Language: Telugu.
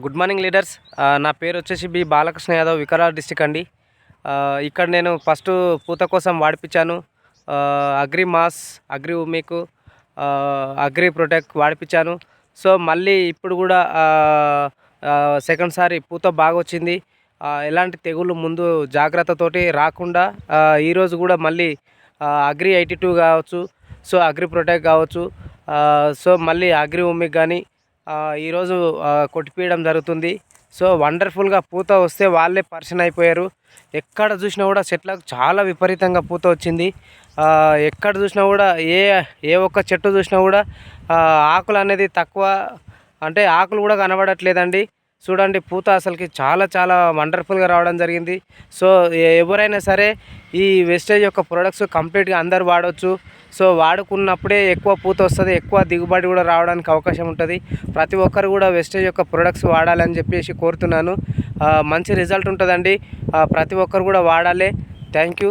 Good morning leaders. నా పేరు వచ్చేసి బి బాలకృష్ణ యాదవ్, వికారాబాద్ డిస్టిక్ అండి. ఇక్కడ నేను ఫస్ట్ పూత కోసం వాడిపించాను. Agri mass, agri humic, agri protect వాడిపించాను. సో మళ్ళీ ఇప్పుడు కూడా సెకండ్ సారి పూత బాగా వచ్చింది. ఎలాంటి తెగుళ్ళు ముందు జాగ్రత్తతోటి రాకుండా ఈరోజు కూడా మళ్ళీ అగ్రి 82 కావచ్చు, సో అగ్రి ప్రొటెక్ట్ కావచ్చు, సో మళ్ళీ అగ్రి ఉమిక్ కానీ ఈరోజు కొట్టిపీయడం జరుగుతుంది. సో వండర్ఫుల్గా పూత వస్తే వాళ్ళే పర్సన్ అయిపోయారు. ఎక్కడ చూసినా కూడా చెట్లకు చాలా విపరీతంగా పూత వచ్చింది. ఎక్కడ చూసినా కూడా ఏ ఒక్క చెట్టు చూసినా కూడా ఆకులు అనేది తక్కువ, అంటే ఆకులు కూడా కనబడట్లేదండి. చూడండి, పూత అసలుకి చాలా చాలా వండర్ఫుల్గా రావడం జరిగింది. సో ఎవరైనా సరే ఈ వెస్టేజ్ యొక్క ప్రొడక్ట్స్ కంప్లీట్గా అందరు వాడవచ్చు. సో వాడుకున్నప్పుడే ఎక్కువ పూత వస్తుంది, ఎక్కువ దిగుబడి కూడా రావడానికి అవకాశం ఉంటుంది. ప్రతి ఒక్కరు కూడా వెస్టేజ్ యొక్క ప్రొడక్ట్స్ వాడాలని చెప్పేసి కోరుతున్నాను. మంచి రిజల్ట్ ఉంటుందండి. ప్రతి ఒక్కరు కూడా వాడాలి. Thank you.